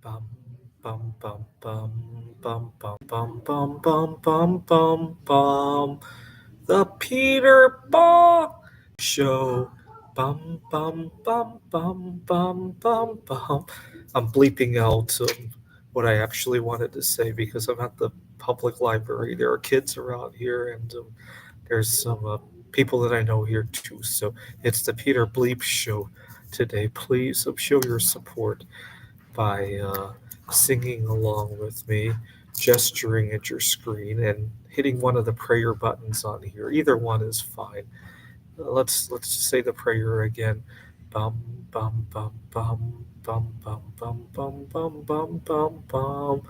Bum bum bum bum bum bum bum bum bum bum bum bum. The Peter Ball Show. Bum bum bum bum bum bum bum. I'm bleeping out what I actually wanted to say because I'm at the public library. There are kids around here, and there's some people that I know here too. So it's the Peter Bleep Show today. Please show your support by singing along with me, gesturing at your screen, and hitting one of the prayer buttons on here. Either one is fine. Let's say the prayer again. Bum bum bum bum bum bum bum bum bum bum bum bum.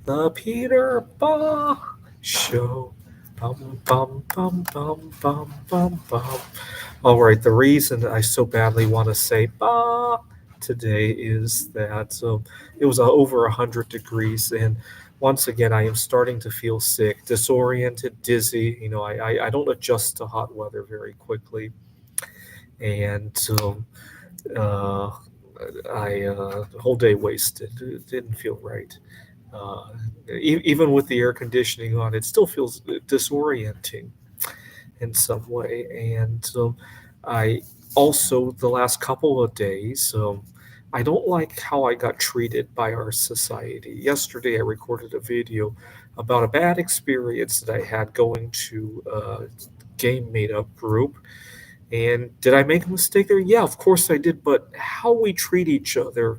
The Peter Ba Show. Bum bum bum bum bum bum bum. All right, the reason I so badly want to say "ba" today is that it was over 100 degrees, and once again, I am starting to feel sick, disoriented, dizzy. I don't adjust to hot weather very quickly, and uh, the whole day wasted. It didn't feel right. Uh, Even with the air conditioning on, it still feels disorienting in some way. And I also, the last couple of days, I don't like how I got treated by our society. Yesterday, I recorded a video about a bad experience that I had going to a game meetup group. And did I make a mistake there? Yeah, of course I did. But how we treat each other,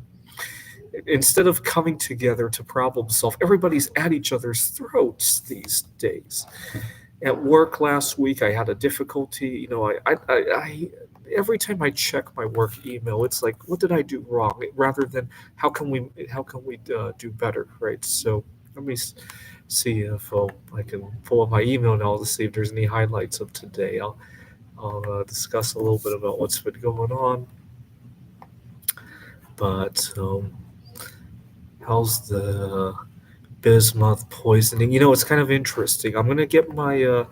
instead of coming together to problem solve, everybody's at each other's throats these days. At work last week, I had a difficulty. Every time I check my work email, it's like, what did I do wrong? Rather than how can we do better, right? So let me see if I can pull up my email now to see if there's any highlights of today. I'll discuss a little bit about what's been going on. But how's the bismuth poisoning? It's kind of interesting. I'm gonna get my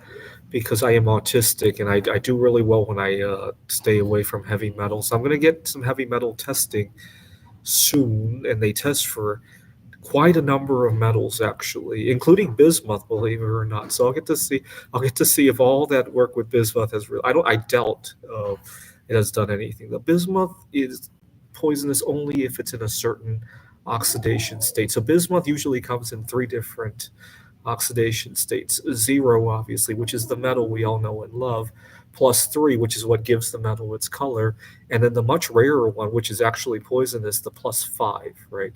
because I am autistic and I do really well when I stay away from heavy metals. I'm going to get some heavy metal testing soon, and they test for quite a number of metals actually, including bismuth, believe it or not. So I'll get to see if all that work with bismuth has really. I doubt it has done anything. The bismuth is poisonous only if it's in a certain oxidation state. So bismuth usually comes in three different oxidation states: zero, obviously, which is the metal we all know and love, plus three, which is what gives the metal its color, and then the much rarer one, which is actually poisonous, the plus five, right?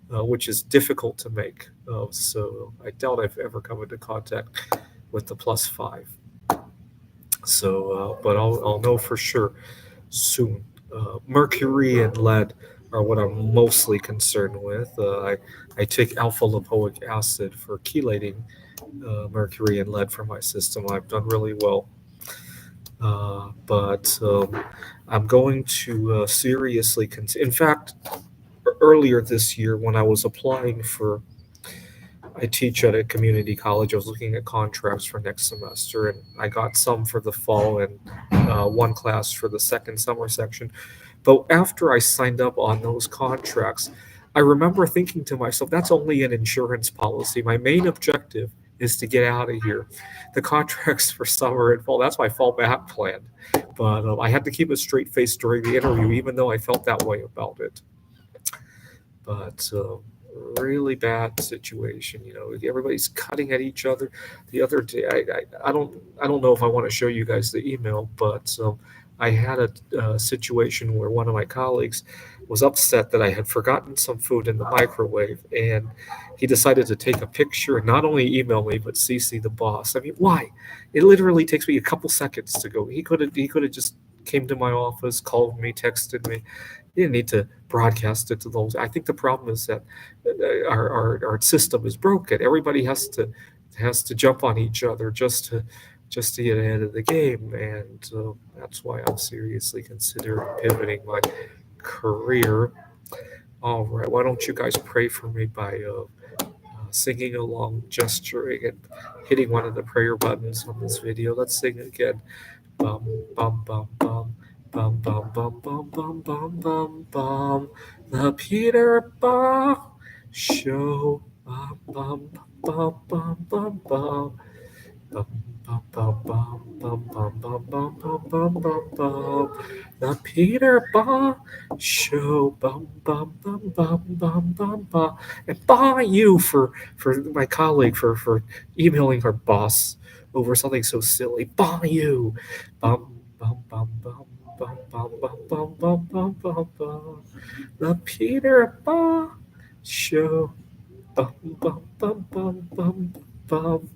Which is difficult to make. So I doubt I've ever come into contact with the plus five. So, but I'll know for sure soon. Mercury and lead are what I'm mostly concerned with. I take alpha lipoic acid for chelating mercury and lead from my system. I've done really well. But I'm going to seriously consider. In fact, earlier this year, when I was applying for, I teach at a community college. I was looking at contracts for next semester, and I got some for the fall and one class for the second summer section. But after I signed up on those contracts, I remember thinking to myself, that's only an insurance policy. My main objective is to get out of here. The contracts for summer and fall, that's my fallback plan. But I had to keep a straight face during the interview, even though I felt that way about it. But really bad situation. Everybody's cutting at each other. The other day, I don't know if I want to show you guys the email, but I had a situation where one of my colleagues was upset that I had forgotten some food in the microwave, and he decided to take a picture and not only email me but CC the boss. I mean, why? It literally takes me a couple seconds to go. He could have just came to my office, called me, texted me. You didn't need to broadcast it to those. I think the problem is that our system is broken. Everybody has to jump on each other just to get ahead of the game, and that's why I'm seriously considering pivoting my career. All right, why don't you guys pray for me by singing along, gesturing, and hitting one of the prayer buttons on this video? Let's sing again. Bum bum bum bum bum bum bum bum bum bum bum bum. The Peter Bum Show. Bum, bum, bum, bum, bum, bum. Bum, bum, bum, bum, bum, bum, bum, bum, bum, bum, bum, bum. The Peter Ball Show. Bum, bum, bum, bum, bum, bum, bum. And you for my colleague for emailing her boss over something so silly. You. Bum, bum, bum, bum, bum, bum, bum, bum, bum, bum, bum, bum. The Peter Ball Show. Bum, bum, bum, bum, bum, bum.